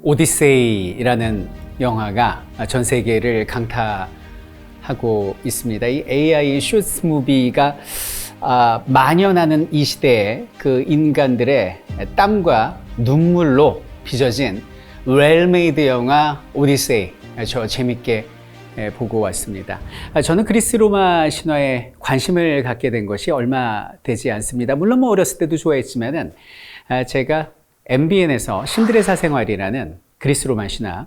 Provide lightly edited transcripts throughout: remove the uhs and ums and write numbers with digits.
오디세이라는 영화가 전 세계를 강타하고 있습니다. 이 AI 숏 무비가 만연하는 이 시대에 그 인간들의 땀과 눈물로 빚어진 웰메이드 영화 오디세이, 저 재밌게 보고 왔습니다. 저는 그리스 로마 신화에 관심을 갖게 된 것이 얼마 되지 않습니다. 물론 어렸을 때도 좋아했지만은 제가 MBN에서 신드레사 생활이라는 그리스 로마 신화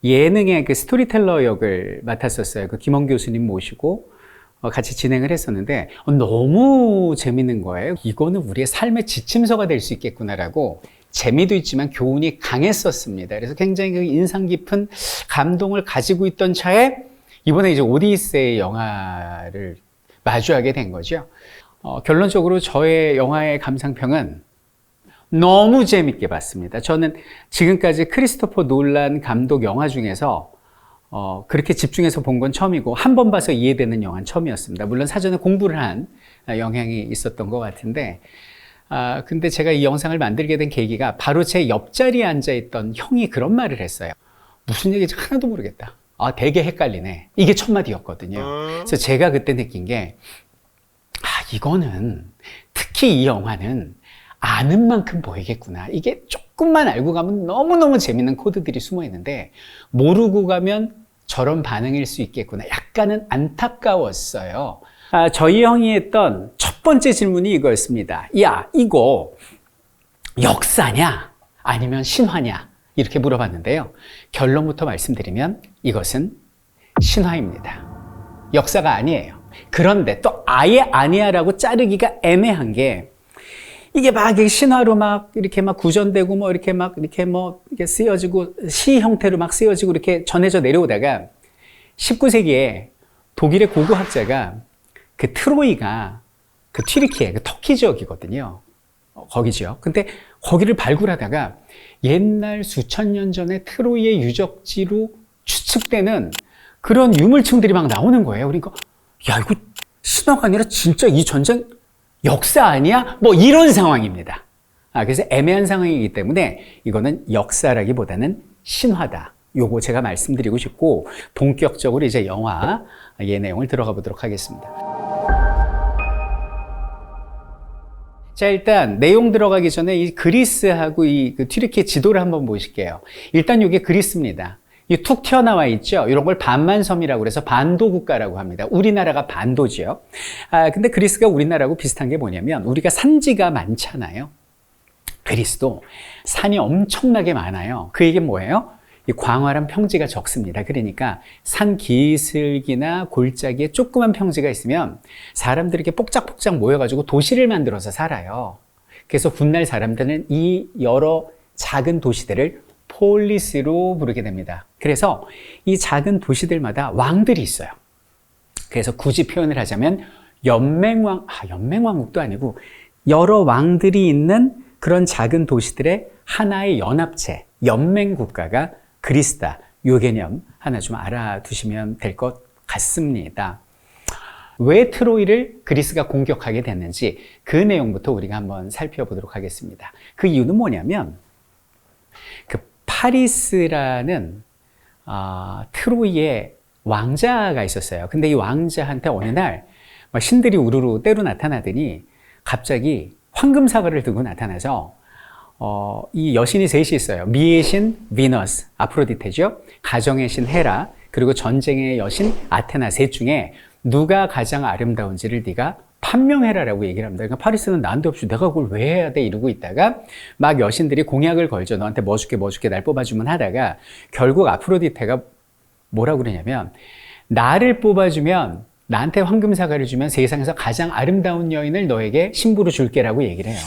예능의 그 스토리텔러 역을 맡았었어요. 그 김원 교수님 모시고 같이 진행을 했었는데 너무 재밌는 거예요. 이거는 우리의 삶의 지침서가 될 수 있겠구나라고 재미도 있지만 교훈이 강했었습니다. 그래서 굉장히 그 인상 깊은 감동을 가지고 있던 차에 이번에 이제 오디세이 영화를 마주하게 된 거죠. 결론적으로 저의 영화의 감상평은 너무 재밌게 봤습니다. 저는 지금까지 크리스토퍼 놀란 감독 영화 중에서 그렇게 집중해서 본 건 처음이고 한 번 봐서 이해되는 영화는 처음이었습니다. 물론 사전에 공부를 한 영향이 있었던 것 같은데 근데 제가 이 영상을 만들게 된 계기가 바로 제 옆자리에 앉아있던 형이 그런 말을 했어요. 무슨 얘기인지 하나도 모르겠다. 되게 헷갈리네. 이게 첫 마디였거든요. 그래서 제가 그때 느낀 게 이거는 특히 이 영화는 아는 만큼 보이겠구나. 이게 조금만 알고 가면 너무너무 재밌는 코드들이 숨어 있는데 모르고 가면 저런 반응일 수 있겠구나. 약간은 안타까웠어요. 저희 형이 했던 첫 번째 질문이 이거였습니다. 야, 이거 역사냐? 아니면 신화냐? 이렇게 물어봤는데요. 결론부터 말씀드리면 이것은 신화입니다. 역사가 아니에요. 그런데 또 아예 아니야라고 자르기가 애매한 게 이게 막 신화로 막 이렇게 막 구전되고 뭐 이렇게 쓰여지고 시 형태로 막 쓰여지고 이렇게 전해져 내려오다가 19세기에 독일의 고고학자가 그 트로이가 그 튀르키예, 그 터키 지역이거든요. 거기죠. 근데 거기를 발굴하다가 옛날 수천 년 전에 트로이의 유적지로 추측되는 그런 유물층들이 막 나오는 거예요. 그러니까 야, 이거 신화가 아니라 진짜 이 전쟁 역사 아니야? 뭐 이런 상황입니다. 그래서 애매한 상황이기 때문에 이거는 역사라기보다는 신화다. 요거 제가 말씀드리고 싶고 본격적으로 이제 영화의 내용을 들어가 보도록 하겠습니다. 자, 일단 내용 들어가기 전에 이 그리스하고 이 튀르키예 지도를 한번 보실게요. 일단 이게 그리스입니다. 이 툭 튀어나와 있죠. 이런 걸 반만섬이라고 그래서 반도 국가라고 합니다. 우리나라가 반도죠. 근데 그리스가 우리나라하고 비슷한 게 뭐냐면 우리가 산지가 많잖아요. 그리스도 산이 엄청나게 많아요. 그 얘기는 뭐예요? 이 광활한 평지가 적습니다. 그러니까 산 기슭이나 골짜기에 조그만 평지가 있으면 사람들이 이렇게 뽁짝뽁짝 모여가지고 도시를 만들어서 살아요. 그래서 훗날 사람들은 이 여러 작은 도시들을 폴리스로 부르게 됩니다. 그래서 이 작은 도시들마다 왕들이 있어요. 그래서 굳이 표현을 하자면 연맹왕국도 아니고 여러 왕들이 있는 그런 작은 도시들의 하나의 연합체, 연맹국가가 그리스다. 이 개념 하나 좀 알아두시면 될 것 같습니다. 왜 트로이를 그리스가 공격하게 됐는지 그 내용부터 우리가 한번 살펴보도록 하겠습니다. 그 이유는 뭐냐면 그 파리스라는 트로이의 왕자가 있었어요. 근데 이 왕자한테 어느 날 신들이 우르르 때로 나타나더니 갑자기 황금 사과를 들고 나타나서 이 여신이 셋이 있어요. 미의 신 비너스, 아프로디테죠. 가정의 신 헤라, 그리고 전쟁의 여신 아테나 셋 중에 누가 가장 아름다운지를 네가 판명해라라고 얘기를 합니다. 그러니까 파리스는 난데없이 내가 그걸 왜 해야 돼 이러고 있다가 막 여신들이 공약을 걸죠. 너한테 뭐 줄게 날 뽑아주면 하다가 결국 아프로디테가 뭐라고 그러냐면 나를 뽑아주면 나한테 황금 사과를 주면 세상에서 가장 아름다운 여인을 너에게 신부로 줄게라고 얘기를 해요.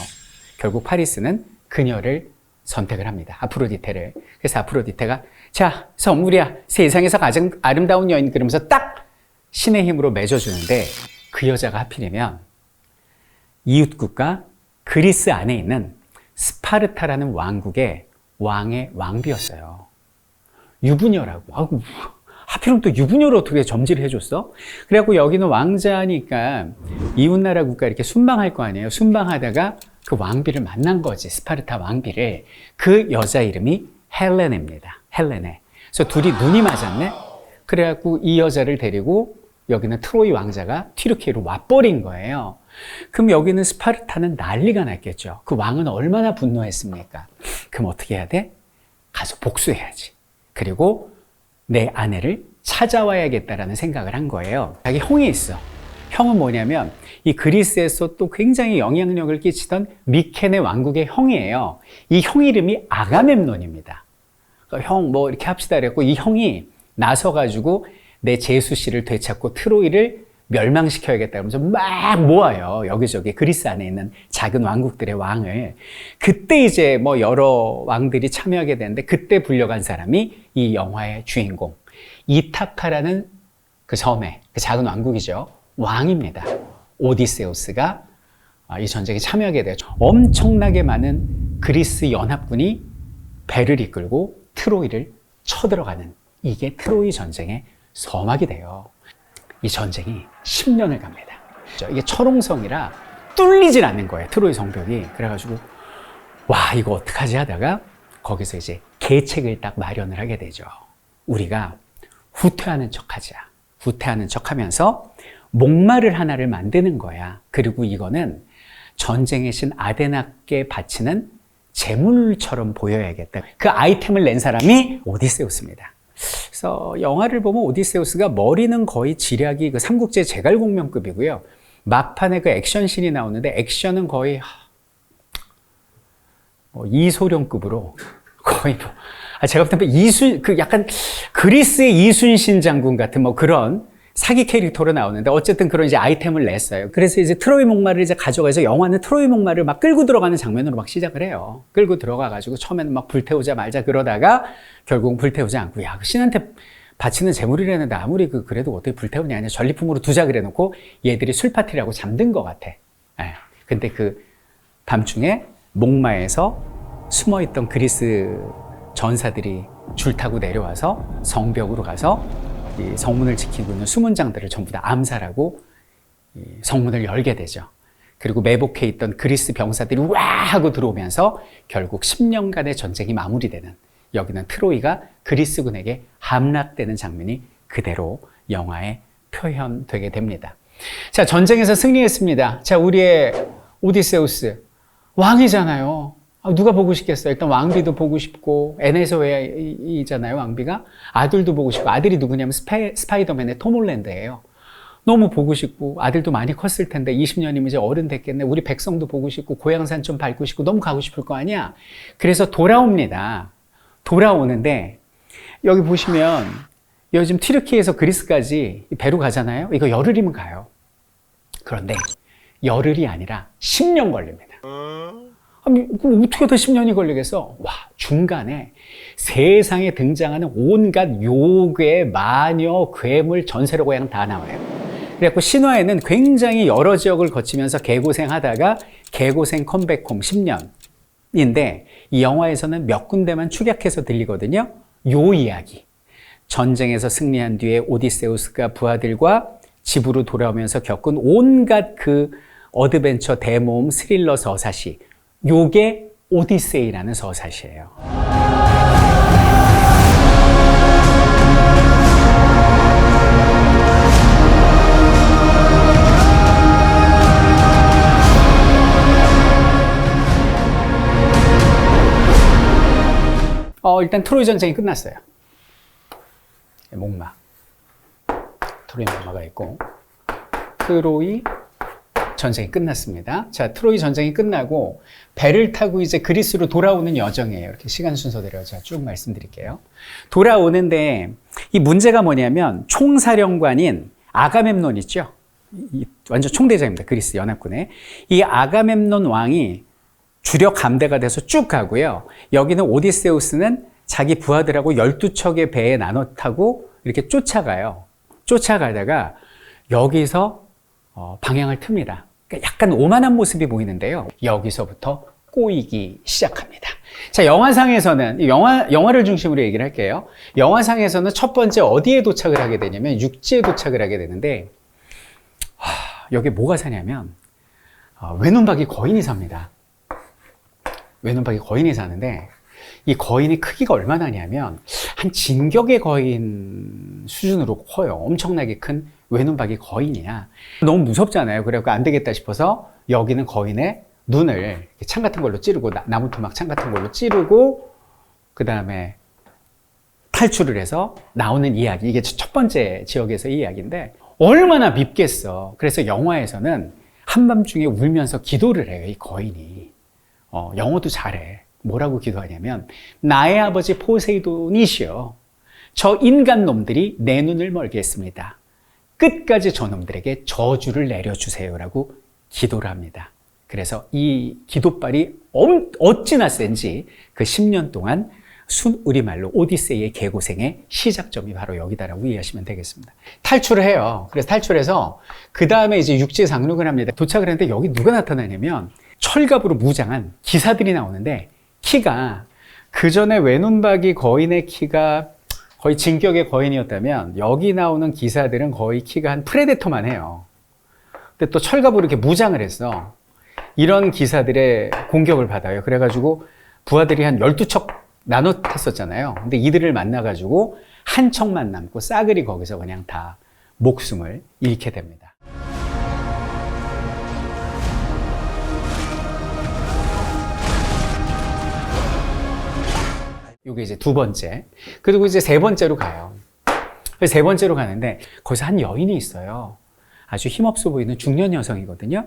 결국 파리스는 그녀를 선택을 합니다. 아프로디테를. 그래서 아프로디테가 자, 선물이야. 세상에서 가장 아름다운 여인 그러면서 딱 신의 힘으로 맺어주는데 그 여자가 하필이면 이웃국가 그리스 안에 있는 스파르타라는 왕국의 왕의 왕비였어요. 유부녀라고. 하필이면 또 유부녀를 어떻게 점지를 해줬어? 그래갖고 여기는 왕자니까 이웃나라 국가 이렇게 순방할 거 아니에요. 순방하다가 그 왕비를 만난 거지. 스파르타 왕비를. 그 여자 이름이 헬레네입니다. 헬레네. 그래서 둘이 눈이 맞았네? 그래갖고 이 여자를 데리고 여기는 트로이 왕자가 튀르키예로 와버린 거예요. 그럼 여기는 스파르타는 난리가 났겠죠. 그 왕은 얼마나 분노했습니까? 그럼 어떻게 해야 돼? 가서 복수해야지. 그리고 내 아내를 찾아와야겠다라는 생각을 한 거예요. 자기 형이 있어. 형은 뭐냐면 이 그리스에서 또 굉장히 영향력을 끼치던 미케네 왕국의 형이에요. 이 형 이름이 아가멤논입니다. 형 뭐 이렇게 합시다 그랬고 이 형이 나서가지고 내 제수씨를 되찾고 트로이를 멸망시켜야겠다 그러면서 막 모아요. 여기저기 그리스 안에 있는 작은 왕국들의 왕을. 그때 이제 뭐 여러 왕들이 참여하게 되는데 그때 불려간 사람이 이 영화의 주인공 이타카라는 그 섬의 그 작은 왕국이죠. 왕입니다. 오디세우스가 이 전쟁에 참여하게 돼요. 엄청나게 많은 그리스 연합군이 배를 이끌고 트로이를 쳐들어가는 이게 트로이 전쟁의 서막이 돼요. 이 전쟁이 10년을 갑니다. 이게 철옹성이라 뚫리질 않는 거예요. 트로이 성벽이. 그래가지고 와 이거 어떡하지 하다가 거기서 이제 계책을 딱 마련을 하게 되죠. 우리가 후퇴하는 척하자. 후퇴하는 척하면서 목마를 하나를 만드는 거야. 그리고 이거는 전쟁의 신 아데나께 바치는 제물처럼 보여야겠다. 그 아이템을 낸 사람이 오디세우스입니다. 그래서 영화를 보면 오디세우스가 머리는 거의 지략이 그 삼국지 제갈공명급이고요. 막판에 그 액션씬이 나오는데 액션은 거의 이소룡급으로 거의 제가 볼 때 그 약간 그리스의 이순신 장군 같은 뭐 그런 사기 캐릭터로 나오는데 어쨌든 그런 이제 아이템을 냈어요. 그래서 이제 트로이 목마를 이제 가져가서 영화는 트로이 목마를 막 끌고 들어가는 장면으로 막 시작을 해요. 끌고 들어가가지고 처음에는 막 불태우자 말자 그러다가 결국은 불태우지 않고 야, 신한테 바치는 재물이라는데 아무리 그래도 어떻게 불태우냐 아니야 전리품으로 두자 그래놓고 얘들이 술 파티를 하고 잠든 것 같아. 근데 그 밤중에 목마에서 숨어있던 그리스 전사들이 줄 타고 내려와서 성벽으로 가서 이 성문을 지키고 있는 수문장들을 전부 다 암살하고 이 성문을 열게 되죠. 그리고 매복해 있던 그리스 병사들이 와 하고 들어오면서 결국 10년간의 전쟁이 마무리되는 여기는 트로이가 그리스군에게 함락되는 장면이 그대로 영화에 표현되게 됩니다. 자, 전쟁에서 승리했습니다. 자, 우리의 오디세우스 왕이잖아요. 누가 보고 싶겠어요? 일단 왕비도 보고 싶고 에네소이잖아요. 왕비가 아들도 보고 싶고 아들이 누구냐면 스파이더맨의 톰 홀랜드예요. 너무 보고 싶고 아들도 많이 컸을 텐데 20년이면 이제 어른 됐겠네. 우리 백성도 보고 싶고 고향산 좀 밟고 싶고 너무 가고 싶을 거 아니야. 그래서 돌아옵니다. 돌아오는데 여기 보시면 요즘 튀르키예에서 그리스까지 배로 가잖아요. 이거 열흘이면 가요. 그런데 열흘이 아니라 10년 걸립니다. 아니, 어떻게 더 10년이 걸리겠어? 와, 중간에 세상에 등장하는 온갖 요괴, 마녀, 괴물, 전세로 고향 다 나와요. 그래갖고 신화에는 굉장히 여러 지역을 거치면서 개고생하다가 개고생 컴백홈 10년인데 이 영화에서는 몇 군데만 축약해서 들리거든요. 요 이야기. 전쟁에서 승리한 뒤에 오디세우스가 부하들과 집으로 돌아오면서 겪은 온갖 그 어드벤처 대모험 스릴러 서사시. 요게 오디세이라는 서사시예요. 일단 트로이 전쟁이 끝났어요. 목마. 트로이 목마가 있고 트로이 전쟁이 끝났습니다. 자, 트로이 전쟁이 끝나고 배를 타고 이제 그리스로 돌아오는 여정이에요. 이렇게 시간 순서대로 제가 쭉 말씀드릴게요. 돌아오는데 이 문제가 뭐냐면 총사령관인 아가멤논 있죠? 완전 총대장입니다. 그리스 연합군에. 이 아가멤논 왕이 주력 함대가 돼서 쭉 가고요. 여기는 오디세우스는 자기 부하들하고 12척의 배에 나눠 타고 이렇게 쫓아가요. 쫓아가다가 여기서 방향을 틉니다. 그러니까 약간 오만한 모습이 보이는데요. 여기서부터 꼬이기 시작합니다. 자, 영화상에서는 영화를 중심으로 얘기를 할게요. 영화상에서는 첫 번째 어디에 도착을 하게 되냐면 육지에 도착을 하게 되는데 여기 뭐가 사냐면 외눈박이 거인이 삽니다. 외눈박이 거인이 사는데 이 거인의 크기가 얼마나냐면 한 진격의 거인 수준으로 커요. 엄청나게 큰 외눈박이 거인이야. 너무 무섭잖아요. 그래갖고 안 되겠다 싶어서 여기는 거인의 눈을 창 같은 걸로 찌르고, 나무 토막 창 같은 걸로 찌르고, 그 다음에 탈출을 해서 나오는 이야기. 이게 첫 번째 지역에서의 이야기인데 얼마나 밉겠어. 그래서 영화에서는 한밤중에 울면서 기도를 해요, 이 거인이. 영어도 잘해. 뭐라고 기도하냐면, 나의 아버지 포세이돈이시여, 저 인간 놈들이 내 눈을 멀게 했습니다. 끝까지 저놈들에게 저주를 내려주세요라고 기도를 합니다. 그래서 이 기도발이 어찌나 센지 그 10년 동안 순우리말로 오디세이의 개고생의 시작점이 바로 여기다라고 이해하시면 되겠습니다. 탈출을 해요. 그래서 탈출해서 그 다음에 이제 육지에 상륙을 합니다. 도착을 했는데 여기 누가 나타나냐면 철갑으로 무장한 기사들이 나오는데, 키가 그 전에 외눈박이 거인의 키가 거의 진격의 거인이었다면 여기 나오는 기사들은 거의 키가 한 프레데터만 해요. 근데 또 철갑으로 이렇게 무장을 했어. 이런 기사들의 공격을 받아요. 그래가지고 부하들이 한 12척 나눠 탔었잖아요. 근데 이들을 만나가지고 한 척만 남고 싸그리 거기서 그냥 다 목숨을 잃게 됩니다. 이게 이제 두 번째. 그리고 이제 세 번째로 가요. 세 번째로 가는데 거기서 한 여인이 있어요. 아주 힘없어 보이는 중년 여성이거든요.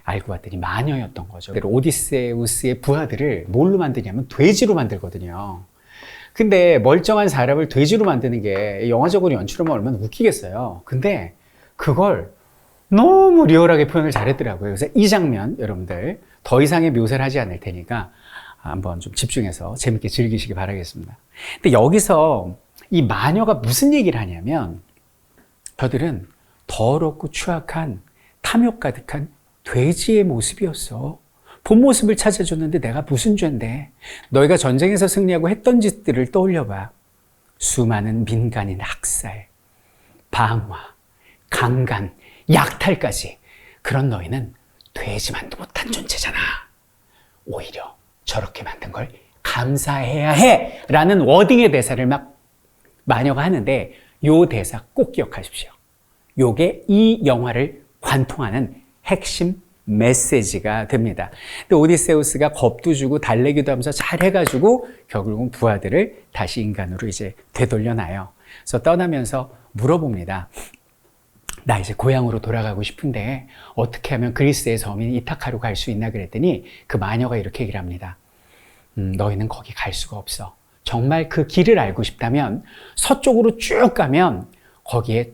알고 봤더니 마녀였던 거죠. 오디세우스의 부하들을 뭘로 만드냐면 돼지로 만들거든요. 근데 멀쩡한 사람을 돼지로 만드는 게 영화적으로 연출하면 얼마나 웃기겠어요. 근데 그걸 너무 리얼하게 표현을 잘했더라고요. 그래서 이 장면 여러분들 더 이상의 묘사를 하지 않을 테니까 한번 좀 집중해서 재밌게 즐기시기 바라겠습니다. 근데 여기서 이 마녀가 무슨 얘기를 하냐면, 저들은 더럽고 추악한 탐욕 가득한 돼지의 모습이었어. 본 모습을 찾아줬는데 내가 무슨 죄인데. 너희가 전쟁에서 승리하고 했던 짓들을 떠올려봐. 수많은 민간인 학살, 방화, 강간, 약탈까지. 그런 너희는 돼지만도 못한 존재잖아. 오히려 저렇게 만든 걸 감사해야 해! 라는 워딩의 대사를 막 마녀가 하는데, 요 대사 꼭 기억하십시오. 요게 이 영화를 관통하는 핵심 메시지가 됩니다. 근데 오디세우스가 겁도 주고 달래기도 하면서 잘 해가지고 결국은 부하들을 다시 인간으로 이제 되돌려놔요. 그래서 떠나면서 물어봅니다. 나 이제 고향으로 돌아가고 싶은데 어떻게 하면 그리스의 섬인 이타카로 갈 수 있나 그랬더니 그 마녀가 이렇게 얘기를 합니다. 너희는 거기 갈 수가 없어. 정말 그 길을 알고 싶다면 서쪽으로 쭉 가면 거기에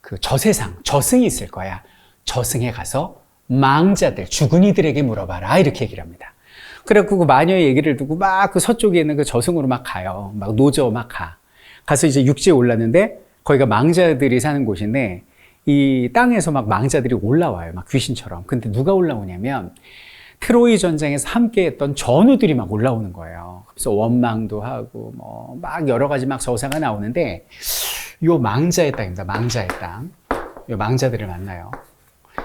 그 저승이 있을 거야. 저승에 가서 망자들, 죽은 이들에게 물어봐라. 이렇게 얘기를 합니다. 그래갖고 그 마녀의 얘기를 듣고 막 그 서쪽에 있는 그 저승으로 막 가요. 막 노저 막 가. 가서 이제 육지에 올랐는데 거기가 망자들이 사는 곳인데 이 땅에서 막 망자들이 올라와요. 막 귀신처럼. 근데 누가 올라오냐면 트로이 전쟁에서 함께 했던 전우들이 막 올라오는 거예요. 그래서 원망도 하고 뭐 막 여러 가지 막 서사가 나오는데 요 망자의 땅입니다. 망자의 땅. 요 망자들을 만나요.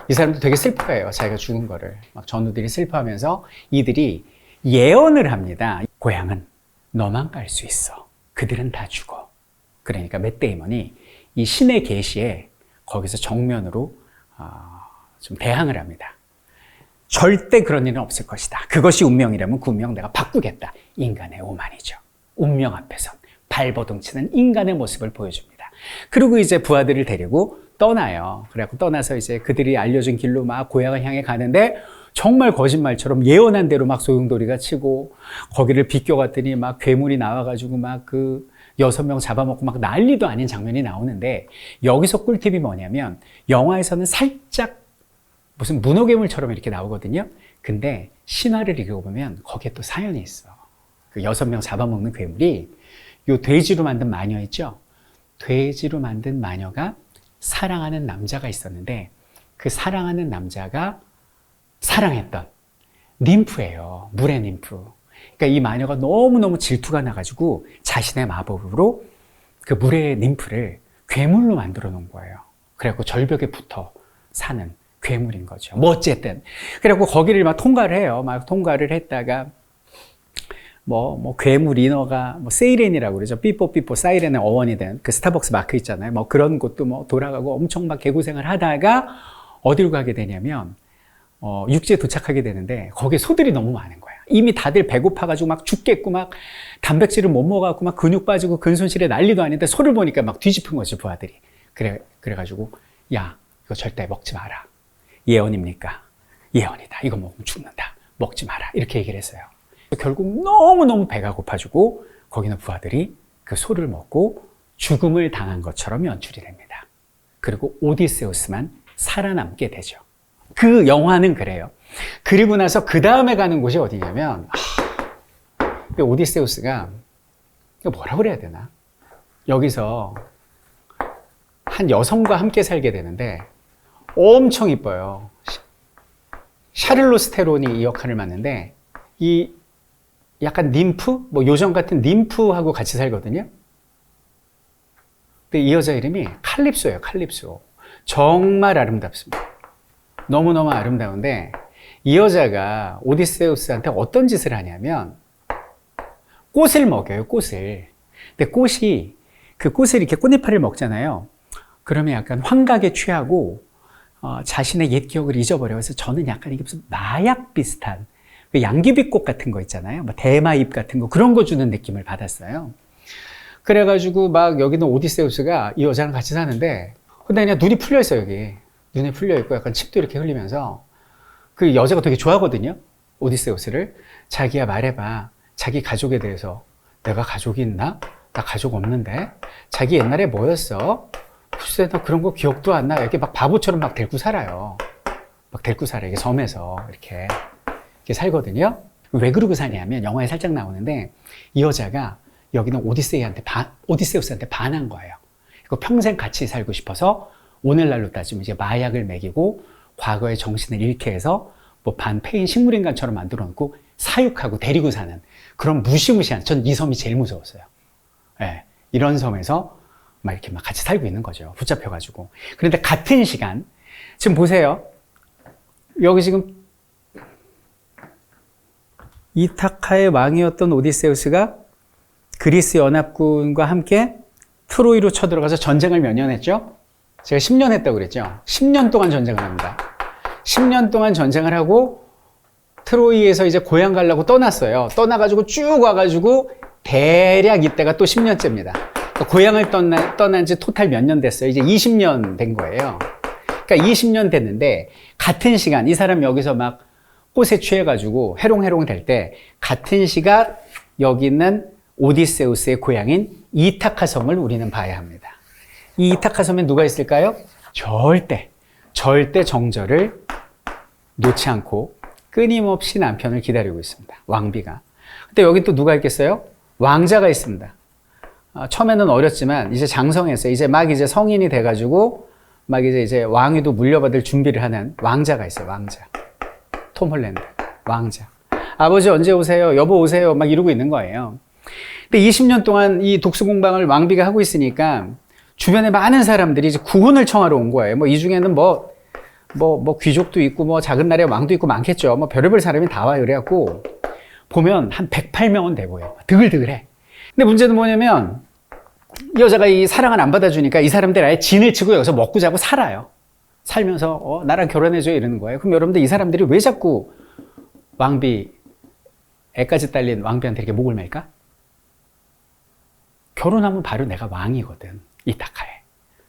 이 사람도 되게 슬퍼해요. 자기가 죽은 거를. 막 전우들이 슬퍼하면서 이들이 예언을 합니다. 고향은 너만 갈 수 있어. 그들은 다 죽어. 그러니까 맷 데이먼이 이 신의 계시에 거기서 정면으로 좀 대항을 합니다. 절대 그런 일은 없을 것이다. 그것이 운명이라면 그 운명 내가 바꾸겠다. 인간의 오만이죠. 운명 앞에선 발버둥치는 인간의 모습을 보여줍니다. 그리고 이제 부하들을 데리고 떠나요. 그래갖고 떠나서 이제 그들이 알려준 길로 막 고향을 향해 가는데 정말 거짓말처럼 예언한 대로 막 소용돌이가 치고 거기를 비껴갔더니 막 괴물이 나와가지고 막 그 6명 잡아먹고 막 난리도 아닌 장면이 나오는데, 여기서 꿀팁이 뭐냐면 영화에서는 살짝 무슨 문어괴물처럼 이렇게 나오거든요. 근데 신화를 읽어보면 거기에 또 사연이 있어. 그 6명 잡아먹는 괴물이 요 돼지로 만든 마녀 있죠? 돼지로 만든 마녀가 사랑하는 남자가 있었는데 그 사랑하는 남자가 사랑했던 ним프예요. 물의 ним프. 그러니까 이 마녀가 너무너무 질투가 나가지고 자신의 마법으로 그 물의 ним프를 괴물로 만들어 놓은 거예요. 그래갖고 절벽에 붙어 사는 괴물인 거죠. 뭐 어쨌든. 그래갖고 거기를 막 통과를 해요. 막 통과를 했다가 괴물 인어가 세이렌이라고 그러죠. 삐뽀삐뽀 사이렌의 어원이 된 그 스타벅스 마크 있잖아요. 그런 곳도 돌아가고 엄청 막 개고생을 하다가 어디로 가게 되냐면 육지에 도착하게 되는데 거기에 소들이 너무 많은 거야. 이미 다들 배고파가지고 막 죽겠고 막 단백질을 못 먹어갖고 막 근육 빠지고 근손실에 난리도 아닌데 소를 보니까 막 뒤집은 거지, 부하들이. 그래가지고 야, 이거 절대 먹지 마라. 예언입니까? 예언이다. 이거 먹으면 죽는다. 먹지 마라. 이렇게 얘기를 했어요. 결국 너무너무 배가 고파지고 거기는 부하들이 그 소를 먹고 죽음을 당한 것처럼 연출이 됩니다. 그리고 오디세우스만 살아남게 되죠. 그 영화는 그래요. 그리고 나서 그 다음에 가는 곳이 어디냐면 오디세우스가 뭐라 그래야 되나? 여기서 한 여성과 함께 살게 되는데 엄청 이뻐요. 샤를로스 테론이 이 역할을 맡는데 이 약간 ним프? 요정 같은 ним프하고 같이 살거든요. 근데 이 여자 이름이 칼립소예요. 칼립소. 정말 아름답습니다. 너무너무 아름다운데 이 여자가 오디세우스한테 어떤 짓을 하냐면 꽃을 먹여요. 꽃을. 근데 그 꽃을 이렇게 꽃잎알을 먹잖아요. 그러면 약간 환각에 취하고 자신의 옛 기억을 잊어버려요. 그래서 저는 약간 이게 무슨 마약 비슷한 그 양귀비꽃 같은 거 있잖아요. 대마잎 같은 거 그런 거 주는 느낌을 받았어요. 그래가지고 막 여기는 오디세우스가 이 여자랑 같이 사는데 근데 그냥 눈이 풀려 있어요. 여기 눈에 풀려 있고 약간 침도 이렇게 흘리면서 그 여자가 되게 좋아하거든요. 오디세우스를. 자기야 말해봐. 자기 가족에 대해서. 내가 가족이 있나? 나 가족 없는데. 자기 옛날에 뭐였어? 글쎄 나 그런 거 기억도 안 나. 이렇게 막 바보처럼 막 데리고 살아요. 막 데리고 살아요. 이게 섬에서 이렇게 살거든요. 왜 그러고 사냐면 영화에 살짝 나오는데 이 여자가 여기는 오디세우스한테 반한 거예요. 이거 평생 같이 살고 싶어서 오늘날로 따지면 이제 마약을 먹이고 과거의 정신을 잃게 해서 반페인 식물인간처럼 만들어 놓고 사육하고 데리고 사는 그런 무시무시한, 전 이 섬이 제일 무서웠어요. 네, 이런 섬에서 막 이렇게 막 같이 살고 있는 거죠. 붙잡혀가지고. 그런데 같은 시간, 지금 보세요. 여기 지금 이타카의 왕이었던 오디세우스가 그리스 연합군과 함께 트로이로 쳐들어가서 전쟁을 몇 년 했죠? 제가 10년 했다고 그랬죠? 10년 동안 전쟁을 합니다. 10년 동안 전쟁을 하고 트로이에서 이제 고향 가려고 떠났어요. 떠나가지고 쭉 와가지고 대략 이때가 또 10년째입니다. 그러니까 고향을 떠난 지 토탈 몇 년 됐어요? 이제 20년 된 거예요. 그러니까 20년 됐는데 같은 시간 이 사람 여기서 막 꽃에 취해가지고 해롱해롱 될 때 같은 시간 여기 있는 오디세우스의 고향인 이타카 섬을 우리는 봐야 합니다. 이 이타카 섬에 누가 있을까요? 절대 정절을 놓지 않고 끊임없이 남편을 기다리고 있습니다. 왕비가. 근데 여기 또 누가 있겠어요? 왕자가 있습니다. 처음에는 어렸지만 이제 장성해서 이제 성인이 돼가지고 막 이제 왕위도 물려받을 준비를 하는 왕자가 있어요. 왕자. 톰 홀랜드. 왕자. 아버지 언제 오세요? 여보 오세요? 막 이러고 있는 거예요. 근데 20년 동안 이 독수공방을 왕비가 하고 있으니까 주변에 많은 사람들이 이제 구원을 청하러 온 거예요. 이 중에는 귀족도 있고, 작은 나라의 왕도 있고 많겠죠. 별의별 사람이 다 와요. 그래갖고, 보면 한 108명은 돼 보여. 드글드글해. 근데 문제는 뭐냐면, 이 여자가 이 사랑을 안 받아주니까 이 사람들 아예 진을 치고 여기서 먹고 자고 살아요. 살면서, 나랑 결혼해줘. 이러는 거예요. 그럼 여러분들 이 사람들이 왜 자꾸 애까지 딸린 왕비한테 이렇게 목을 맬까? 결혼하면 바로 내가 왕이거든. 이타카에.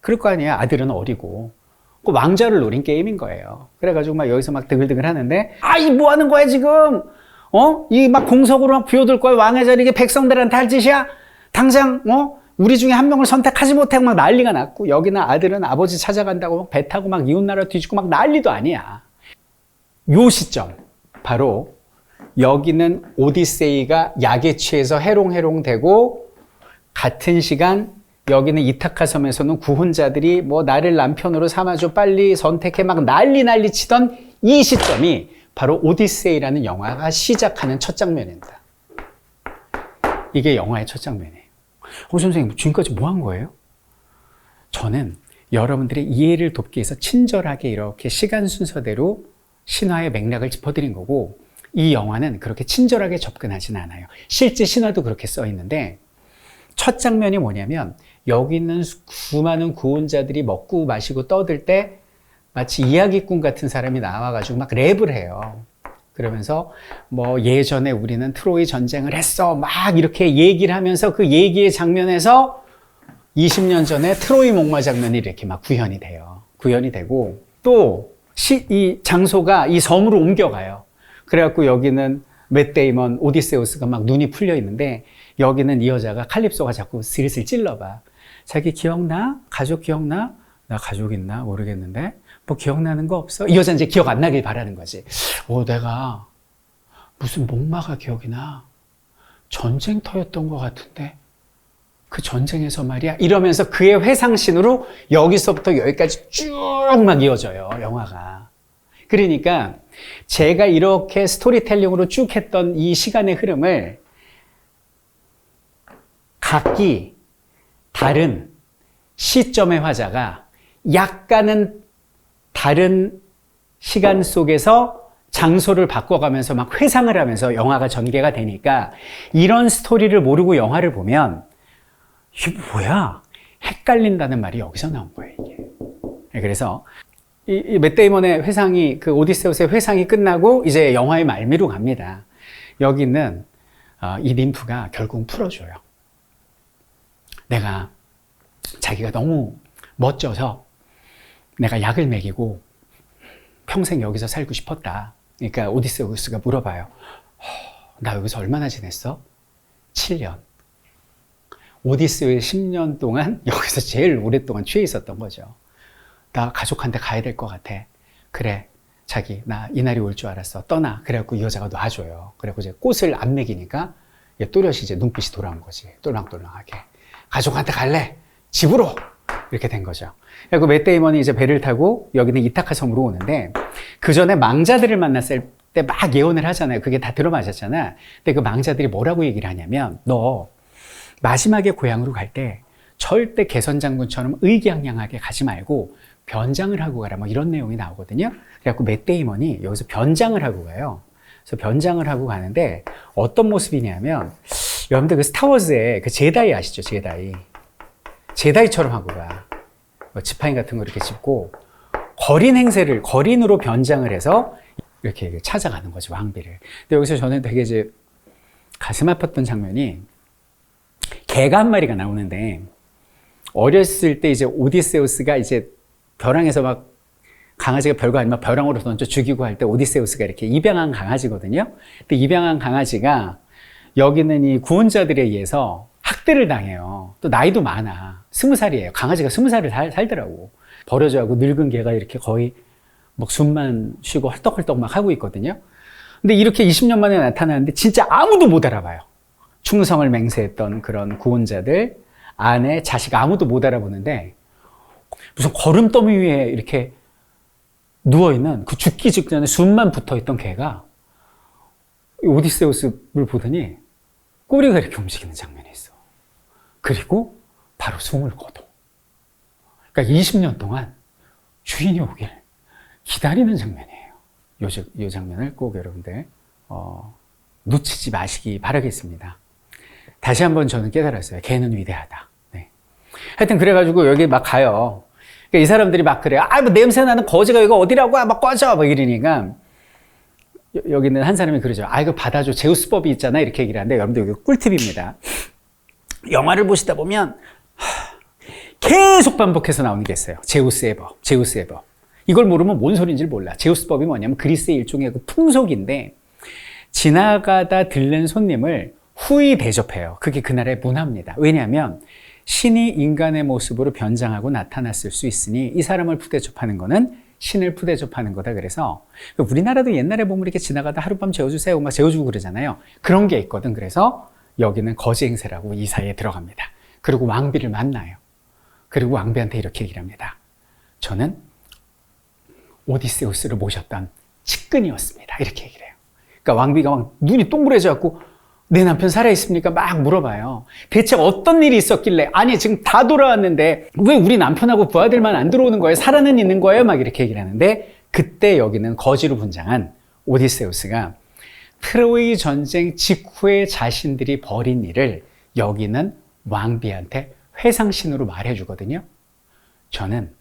그럴 거 아니야. 아들은 어리고. 그 왕자를 노린 게임인 거예요. 그래가지고 막 여기서 막 드글드글 하는데, 이 뭐 하는 거야, 지금? 이 막 공석으로 막 비워둘 거야. 왕의 자리 이게 백성들한테 할 짓이야? 당장, 우리 중에 한 명을 선택하지 못하고 막 난리가 났고, 여기는 아들은 아버지 찾아간다고 막 배 타고 막 이웃나라 뒤집고 막 난리도 아니야. 요 시점. 바로 여기는 오디세이가 약에 취해서 해롱해롱 되고, 같은 시간 여기는 이타카 섬에서는 구혼자들이 나를 남편으로 삼아줘 빨리 선택해 막 난리 치던 이 시점이 바로 오디세이라는 영화가 시작하는 첫 장면입니다. 이게 영화의 첫 장면이에요. 선생님 지금까지 뭐 한 거예요? 저는 여러분들의 이해를 돕기 위해서 친절하게 이렇게 시간 순서대로 신화의 맥락을 짚어드린 거고 이 영화는 그렇게 친절하게 접근하진 않아요. 실제 신화도 그렇게 써 있는데 첫 장면이 뭐냐면 여기 있는 수많은 구원자들이 먹고 마시고 떠들 때 마치 이야기꾼 같은 사람이 나와가지고 막 랩을 해요. 그러면서 뭐 예전에 우리는 트로이 전쟁을 했어 막 이렇게 얘기를 하면서 그 얘기의 장면에서 20년 전에 트로이 목마 장면이 이렇게 막 구현이 돼요. 구현이 되고 또 이 장소가 이 섬으로 옮겨가요. 그래갖고 여기는 맷 데이먼 오디세우스가 막 눈이 풀려 있는데 여기는 이 여자가 칼립소가 자꾸 슬슬 찔러봐. 자기 기억나? 가족 기억나? 나 가족 있나? 모르겠는데 뭐 기억나는 거 없어? 이 여자 이제 기억 안 나길 바라는 거지. 내가 무슨 목마가 기억이 나. 전쟁터였던 것 같은데 그 전쟁에서 말이야 이러면서 그의 회상신으로 여기서부터 여기까지 쭉 막 이어져요 영화가. 그러니까 제가 이렇게 스토리텔링으로 쭉 했던 이 시간의 흐름을 각기 다른 시점의 화자가 약간은 다른 시간 속에서 장소를 바꿔가면서 막 회상을 하면서 영화가 전개가 되니까 이런 스토리를 모르고 영화를 보면 이게 뭐야? 헷갈린다는 말이 여기서 나온 거예요, 이게. 그래서 이 맷 데이먼의 회상이 그 오디세우스의 회상이 끝나고 이제 영화의 말미로 갑니다. 여기는 이 ним프가 결국 풀어줘요. 내가 자기가 너무 멋져서 내가 약을 먹이고 평생 여기서 살고 싶었다. 그러니까 오디세우스가 물어봐요. 나 여기서 얼마나 지냈어? 7년. 오디세우의 10년 동안 여기서 제일 오랫동안 취해 있었던 거죠. 나 가족한테 가야 될 것 같아. 그래, 자기 나 이날이 올 줄 알았어. 떠나. 그래갖고 이 여자가 놔줘요. 그래갖고 이제 꽃을 안 먹이니까 또렷이 이제 눈빛이 돌아온 거지. 똘랑똘랑하게. 가족한테 갈래? 집으로! 이렇게 된 거죠. 그리고 맷 데이먼이 이제 배를 타고 여기는 이타카 섬으로 오는데 그 전에 망자들을 만났을 때 막 예언을 하잖아요. 그게 다 들어맞았잖아. 근데 그 망자들이 뭐라고 얘기를 하냐면 너 마지막에 고향으로 갈 때 절대 개선 장군처럼 의기양양하게 가지 말고 변장을 하고 가라. 뭐 이런 내용이 나오거든요. 그래갖고 맷 데이먼이 여기서 변장을 하고 가요. 그래서 변장을 하고 가는데 어떤 모습이냐면 여러분들 그 스타워즈의 그 제다이 아시죠? 제다이. 제다이처럼 하고 가. 지팡이 같은 거 이렇게 짚고 거린으로 변장을 해서 이렇게 찾아가는 거죠, 왕비를. 근데 여기서 저는 되게 이제 가슴 아팠던 장면이 개가 한 마리가 나오는데 어렸을 때 이제 오디세우스가 이제 벼랑에서 막 강아지가 별거 아니면 벼랑으로 던져 죽이고 할 때 오디세우스가 이렇게 입양한 강아지거든요. 근데 입양한 강아지가 여기는 이 구원자들에 의해서 학대를 당해요. 또 나이도 많아. 20살이에요. 강아지가 20살을 살더라고. 버려져가고 늙은 개가 이렇게 거의 막 숨만 쉬고 헐떡헐떡 막 하고 있거든요. 근데 이렇게 20년 만에 나타나는데 진짜 아무도 못 알아봐요. 충성을 맹세했던 그런 구원자들, 아내, 자식 아무도 못 알아보는데 무슨 거름더미 위에 이렇게 누워있는 그 죽기 직전에 숨만 붙어있던 개가 오디세우스를 보더니 꼬리가 이렇게 움직이는 장면이 있어. 그리고 바로 숨을 거둬. 그러니까 20년 동안 주인이 오길 기다리는 장면이에요. 이 장면을 꼭 여러분들 놓치지 마시기 바라겠습니다. 다시 한번 저는 깨달았어요. 개는 위대하다. 네. 하여튼 그래가지고 여기 막 가요. 그러니까 이 사람들이 막 그래요. 뭐 냄새 나는 거지가 이거 어디라고? 막 꺼져! 막 이러니까 여기는 한 사람이 그러죠. 이거 받아줘. 제우스법이 있잖아. 이렇게 얘기를 하는데 여러분들 여기 꿀팁입니다. 영화를 보시다 보면 계속 반복해서 나오는 게 있어요. 제우스의 법, 제우스의 법. 이걸 모르면 뭔 소리인지 몰라. 제우스법이 뭐냐면 그리스의 일종의 그 풍속인데 지나가다 들른 손님을 후히 대접해요. 그게 그날의 문화입니다. 왜냐하면 신이 인간의 모습으로 변장하고 나타났을 수 있으니 이 사람을 푸대접하는 거는 신을 푸대접하는 거다. 그래서 우리나라도 옛날에 보면 이렇게 지나가다 하룻밤 재워주세요 막 재워주고 그러잖아요. 그런 게 있거든. 그래서 여기는 거지 행세라고 이 사이에 들어갑니다. 그리고 왕비를 만나요. 그리고 왕비한테 이렇게 얘기를 합니다. 저는 오디세우스를 모셨던 측근이었습니다. 이렇게 얘기를 해요. 그러니까 왕비가 막 눈이 동그래져 갖고 내 남편 살아있습니까? 막 물어봐요. 대체 어떤 일이 있었길래 아니 지금 다 돌아왔는데 왜 우리 남편하고 부하들만 안 들어오는 거예요? 살아는 있는 거예요? 막 이렇게 얘기를 하는데 그때 여기는 거지로 분장한 오디세우스가 트로이 전쟁 직후에 자신들이 벌인 일을 여기는 왕비한테 회상신으로 말해주거든요. 저는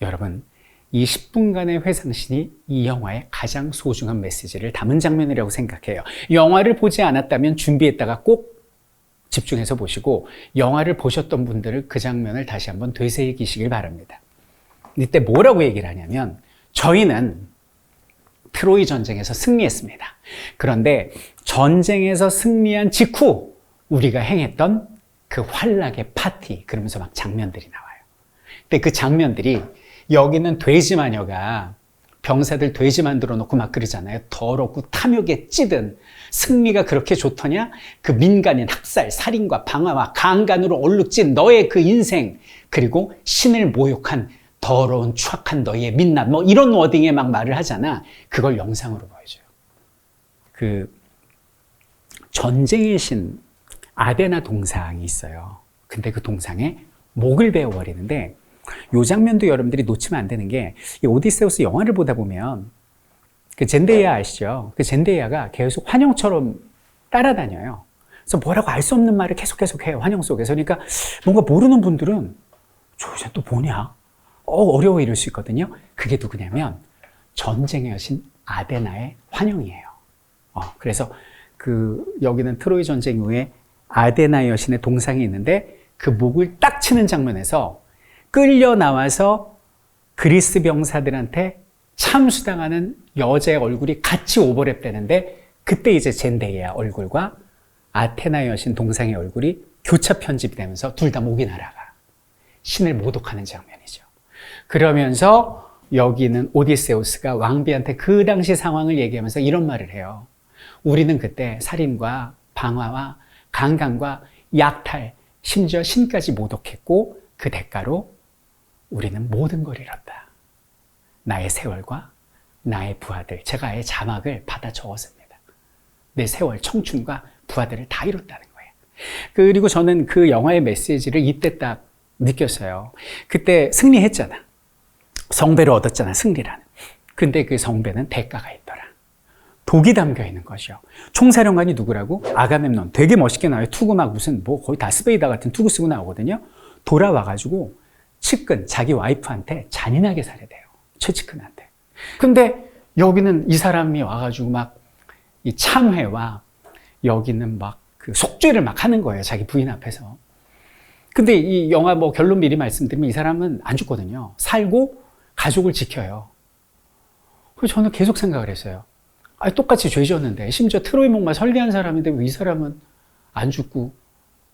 여러분 이 10분간의 회상신이 이 영화의 가장 소중한 메시지를 담은 장면이라고 생각해요. 영화를 보지 않았다면 준비했다가 꼭 집중해서 보시고, 영화를 보셨던 분들은 그 장면을 다시 한번 되새기시길 바랍니다. 이때 뭐라고 얘기를 하냐면, 저희는 트로이 전쟁에서 승리했습니다. 그런데 전쟁에서 승리한 직후 우리가 행했던 그 환락의 파티, 그러면서 막 장면들이 나와요. 근데 그 장면들이, 여기는 돼지 마녀가 병사들 돼지 만들어 놓고 막 그러잖아요. 더럽고 탐욕에 찌든, 승리가 그렇게 좋더냐? 그 민간인 학살, 살인과 방화와 강간으로 얼룩진 너의 그 인생, 그리고 신을 모욕한 더러운 추악한 너의 민낯, 뭐 이런 워딩에 막 말을 하잖아. 그걸 영상으로 보여줘요. 그 전쟁의 신 아데나 동상이 있어요. 근데 그 동상에 목을 베어버리는데, 이 장면도 여러분들이 놓치면 안 되는 게, 이 오디세우스 영화를 보다 보면 그 젠데이아 아시죠? 그 젠데이아가 계속 환영처럼 따라다녀요. 그래서 뭐라고 알 수 없는 말을 계속 해요. 환영 속에서. 그러니까 뭔가 모르는 분들은 저 여자 또 뭐냐? 어려워 이럴 수 있거든요. 그게 누구냐면 전쟁의 여신 아데나의 환영이에요. 그래서 여기는 트로이 전쟁 이후에 아데나 여신의 동상이 있는데, 그 목을 딱 치는 장면에서 끌려 나와서 그리스 병사들한테 참수당하는 여자의 얼굴이 같이 오버랩 되는데, 그때 이제 젠데이아 얼굴과 아테나 여신 동상의 얼굴이 교차 편집이 되면서 둘 다 목이 날아가. 신을 모독하는 장면이죠. 그러면서 여기는 오디세우스가 왕비한테 그 당시 상황을 얘기하면서 이런 말을 해요. 우리는 그때 살인과 방화와 강간과 약탈, 심지어 신까지 모독했고, 그 대가로 우리는 모든 걸 잃었다. 나의 세월과 나의 부하들, 제가 아예 자막을 받아 적었습니다. 내 세월, 청춘과 부하들을 다 잃었다는 거예요. 그리고 저는 그 영화의 메시지를 이때 딱 느꼈어요. 그때 승리했잖아. 성배를 얻었잖아, 승리라는. 근데 그 성배는 대가가 있더라. 독이 담겨 있는 것이요. 총사령관이 누구라고? 아가멤논. 되게 멋있게 나와요. 투구 막 무슨 거의 다스베이다 같은 투구 쓰고 나오거든요. 돌아와가지고 측근, 자기 와이프한테 잔인하게 살해돼요. 최측근한테. 근데 여기는 이 사람이 와가지고 막 이 참회와 여기는 막 그 속죄를 막 하는 거예요. 자기 부인 앞에서. 근데 이 영화 결론 미리 말씀드리면 이 사람은 안 죽거든요. 살고 가족을 지켜요. 그래서 저는 계속 생각을 했어요. 똑같이 죄 지었는데, 심지어 트로이 목마 설계한 사람인데 왜 이 사람은 안 죽고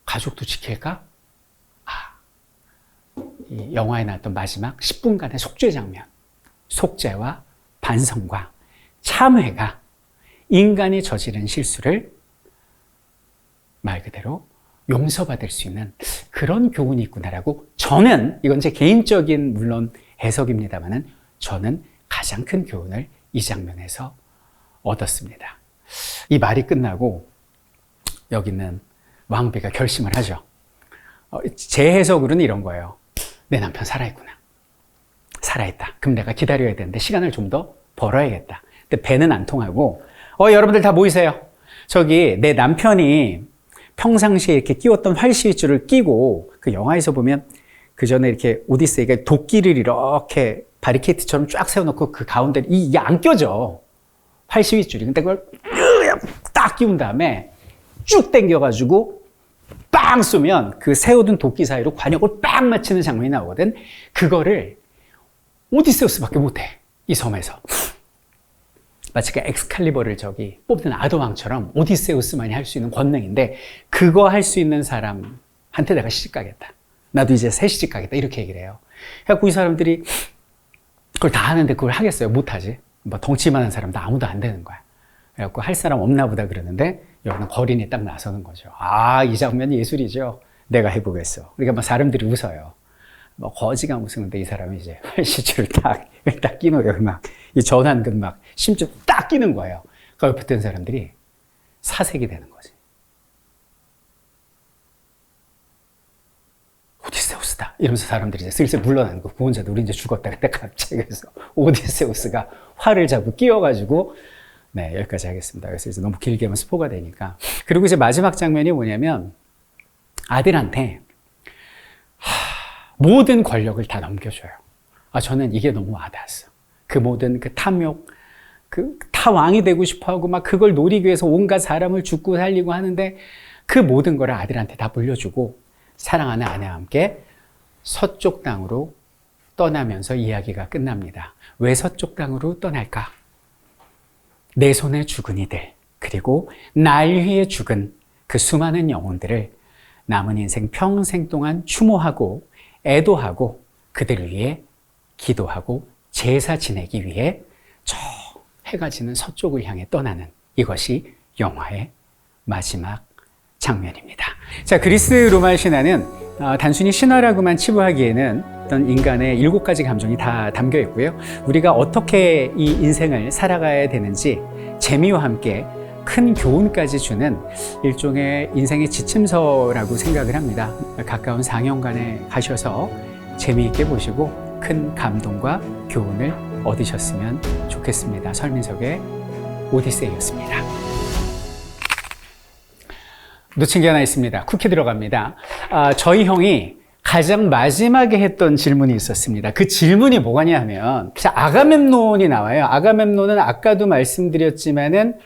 가족도 지킬까? 이 영화에 나왔던 마지막 10분간의 속죄 장면. 속죄와 반성과 참회가 인간이 저지른 실수를 말 그대로 용서받을 수 있는 그런 교훈이 있구나라고, 저는, 이건 제 개인적인 물론 해석입니다만은, 저는 가장 큰 교훈을 이 장면에서 얻었습니다. 이 말이 끝나고 여기는 왕비가 결심을 하죠. 제 해석으로는 이런 거예요. 내 남편 살아있구나. 살아있다. 그럼 내가 기다려야 되는데 시간을 좀 더 벌어야겠다. 근데 배는 안 통하고, 여러분들 다 모이세요. 저기 내 남편이 평상시에 이렇게 끼웠던 활시위줄을 끼고, 그 영화에서 보면 그 전에 이렇게 오디세이가 도끼를 이렇게 바리케이트처럼 쫙 세워놓고 그 가운데 이게 안 껴져. 활시위줄이. 근데 그걸 딱 끼운 다음에 쭉 당겨가지고 빵 쏘면 그 세워둔 도끼 사이로 관역을 빵 맞히는 장면이 나오거든. 그거를 오디세우스밖에 못해. 이 섬에서. 마치 그 엑스칼리버를 뽑는 아더왕처럼 오디세우스만이 할 수 있는 권능인데, 그거 할 수 있는 사람한테 내가 시집 가겠다. 나도 이제 새 시집 가겠다. 이렇게 얘기를 해요. 그래갖고 이 사람들이 그걸 다 하는데 그걸 하겠어요? 못하지. 덩치만한 사람도 아무도 안 되는 거야. 그래갖고 할 사람 없나 보다 그러는데, 여기는 거린이 딱 나서는 거죠. 이 장면이 예술이죠. 내가 해보겠어. 그러니까 사람들이 웃어요. 거지가 웃으는데 이 사람이 이제 활시줄을 딱 끼는 거예요. 이 전완근 심지어 딱 끼는 거예요. 그 옆에 있던 사람들이 사색이 되는 거지. 오디세우스다. 이러면서 사람들이 이제 슬슬 물러나는 거. 구원자도 우리 이제 죽었다. 그때 갑자기 그래서 오디세우스가 활을 잡고 끼워가지고 네, 여기까지 하겠습니다. 그래서 이제 너무 길게 하면 스포가 되니까. 그리고 이제 마지막 장면이 뭐냐면 아들한테 모든 권력을 다 넘겨줘요. 저는 이게 너무 와닿았어. 그 모든 그 탐욕, 다 왕이 되고 싶어 하고 막 그걸 노리기 위해서 온갖 사람을 죽고 살리고 하는데 그 모든 거를 아들한테 다 물려주고 사랑하는 아내와 함께 서쪽 땅으로 떠나면서 이야기가 끝납니다. 왜 서쪽 땅으로 떠날까? 내 손에 죽은 이들, 그리고 날 위해 죽은 그 수많은 영혼들을 남은 인생 평생 동안 추모하고 애도하고 그들을 위해 기도하고 제사 지내기 위해 저 해가 지는 서쪽을 향해 떠나는 이것이 영화의 마지막 장면입니다. 자, 그리스 로마 신화는 단순히 신화라고만 치부하기에는 어떤 인간의 7가지 감정이 다 담겨 있고요. 우리가 어떻게 이 인생을 살아가야 되는지 재미와 함께 큰 교훈까지 주는 일종의 인생의 지침서라고 생각을 합니다. 가까운 상영관에 가셔서 재미있게 보시고 큰 감동과 교훈을 얻으셨으면 좋겠습니다. 설민석의 오디세이였습니다. 놓친 게 하나 있습니다. 쿠키 들어갑니다. 저희 형이 가장 마지막에 했던 질문이 있었습니다. 그 질문이 뭐냐 하면 아가멤논이 나와요. 아가멤논은 아까도 말씀드렸지만은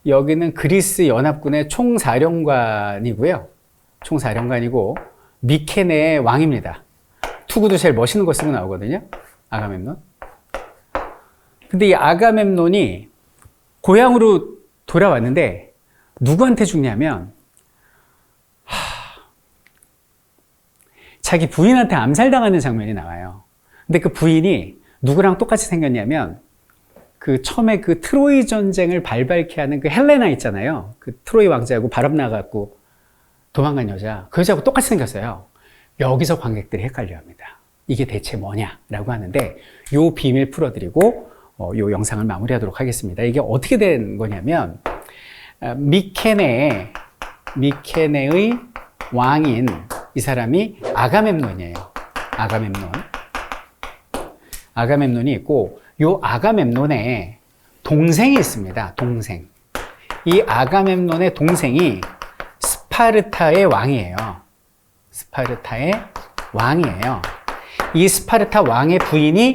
여기는 그리스 연합군의 총사령관이고요. 총사령관이고 미케네의 왕입니다. 투구도 제일 멋있는 거 쓰고 나오거든요. 아가멤논. 근데 이 아가멤논이 고향으로 돌아왔는데 누구한테 죽냐면 자기 부인한테 암살당하는 장면이 나와요. 근데 그 부인이 누구랑 똑같이 생겼냐면 그 처음에 그 트로이 전쟁을 발발케 하는 그 헬레나 있잖아요. 그 트로이 왕자하고 바람 나갖고 도망간 여자. 그 여자하고 똑같이 생겼어요. 여기서 관객들이 헷갈려 합니다. 이게 대체 뭐냐라고 하는데 요 비밀 풀어드리고 요 영상을 마무리하도록 하겠습니다. 이게 어떻게 된 거냐면 미케네의 왕인 이 사람이 아가멤논이에요. 아가멤논이 있고 요 아가멤논의 동생이 있습니다. 동생. 이 아가멤논의 동생이 스파르타의 왕이에요. 스파르타의 왕이에요. 이 스파르타 왕의 부인이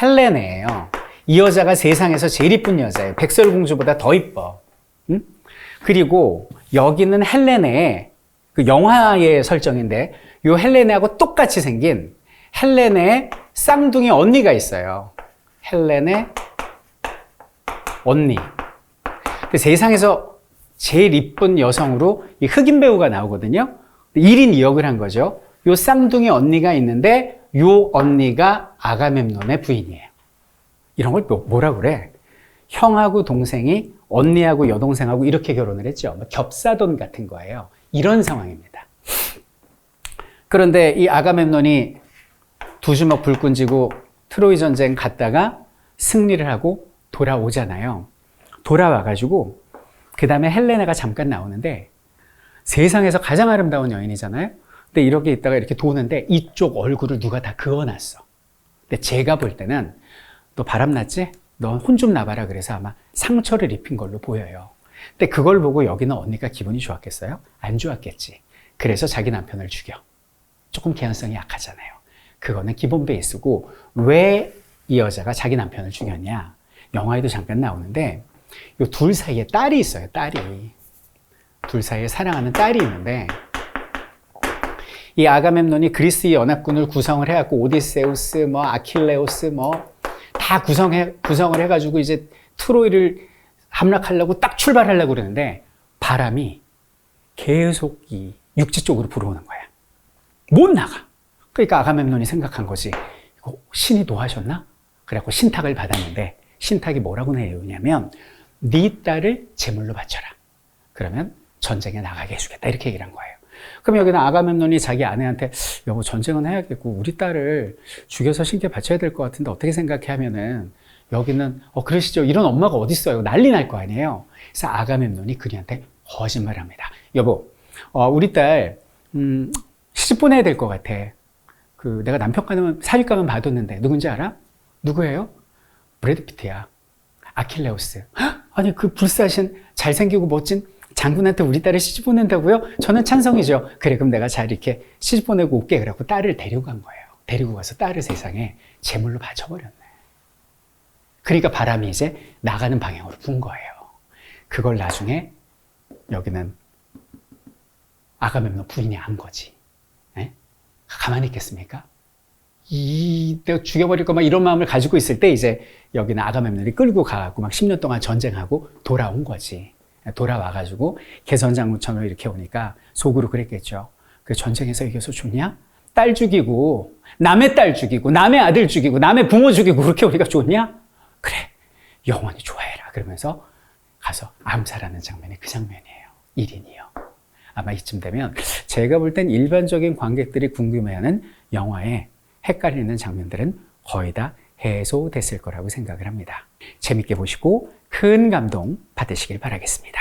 헬레네예요. 이 여자가 세상에서 제일 이쁜 여자예요. 백설공주보다 더 이뻐. 응? 그리고 여기는 헬레네의 그 영화의 설정인데 요 헬레네하고 똑같이 생긴 헬레네의 쌍둥이 언니가 있어요. 헬레네 언니. 근데 세상에서 제일 이쁜 여성으로 이 흑인 배우가 나오거든요. 1인 2역을 한 거죠. 요 쌍둥이 언니가 있는데 요 언니가 아가멤논의 부인이에요. 이런 걸 뭐라 그래? 형하고 동생이 언니하고 여동생하고 이렇게 결혼을 했죠. 겹사돈 같은 거예요. 이런 상황입니다. 그런데 이 아가멤논이 두 주먹 불끈 쥐고 트로이 전쟁 갔다가 승리를 하고 돌아오잖아요. 돌아와가지고 그 다음에 헬레나가 잠깐 나오는데 세상에서 가장 아름다운 여인이잖아요. 근데 이렇게 있다가 이렇게 도는데 이쪽 얼굴을 누가 다 그어놨어. 근데 제가 볼 때는 너 바람났지? 너 혼 좀 나봐라 그래서 아마 상처를 입힌 걸로 보여요. 근데 그걸 보고 여기는 언니가 기분이 좋았겠어요? 안 좋았겠지. 그래서 자기 남편을 죽여. 조금 개연성이 약하잖아요. 그거는 기본 베이스고 왜 이 여자가 자기 남편을 죽였냐? 영화에도 잠깐 나오는데 이 둘 사이에 딸이 있어요. 딸이. 둘 사이에 사랑하는 딸이 있는데 이 아가멤논이 그리스 연합군을 구성을 해갖고 오디세우스, 아킬레우스 다 구성을 해가지고 이제 트로이를 함락하려고 딱 출발하려고 그러는데 바람이 계속 이 육지 쪽으로 불어오는 거야. 못 나가. 그러니까 아가멤논이 생각한 거지. 이거 신이 도와줬나? 그래갖고 신탁을 받았는데 신탁이 뭐라고 내려오냐면 네 딸을 제물로 바쳐라. 그러면 전쟁에 나가게 해주겠다. 이렇게 얘기를 한 거예요. 그럼 여기는 아가멤논이 자기 아내한테 여보 전쟁은 해야겠고 우리 딸을 죽여서 신께 바쳐야 될 것 같은데 어떻게 생각해 하면은 여기는 그러시죠. 이런 엄마가 어딨어요. 난리 날 거 아니에요. 그래서 아가멤논이 그녀한테 거짓말을 합니다. 여보 우리 딸 시집 보내야 될 것 같아. 내가 남편과는 사윗감은 봐뒀는데 누군지 알아? 누구예요? 브래드 피트야. 아킬레우스. 아니 그 불사신 잘생기고 멋진 장군한테 우리 딸을 시집 보낸다고요? 저는 찬성이죠. 그래 그럼 내가 잘 이렇게 시집 보내고 올게. 그래갖고 딸을 데리고 간 거예요. 데리고 가서 딸을 세상에 제물로 바쳐버렸네. 그러니까 바람이 이제 나가는 방향으로 분 거예요. 그걸 나중에 여기는 아가멤논 부인이 안 거지. 에? 가만히 있겠습니까? 내가 죽여버릴 거막 이런 마음을 가지고 있을 때 이제 여기는 아가멤논이 끌고 가고 막 10년 동안 전쟁하고 돌아온 거지. 돌아와가지고 개선장군처럼 이렇게 오니까 속으로 그랬겠죠. 그 전쟁에서 이겨서 좋냐? 딸 죽이고 남의 딸 죽이고 남의 아들 죽이고 남의 부모 죽이고 그렇게 우리가 좋냐? 그래 영원히 좋아해라. 그러면서 가서 암살하는 장면이 그 장면이에요. 1인이요. 아마 이쯤 되면 제가 볼 땐 일반적인 관객들이 궁금해하는 영화의 헷갈리는 장면들은 거의 다 해소됐을 거라고 생각을 합니다. 재밌게 보시고 큰 감동 받으시길 바라겠습니다.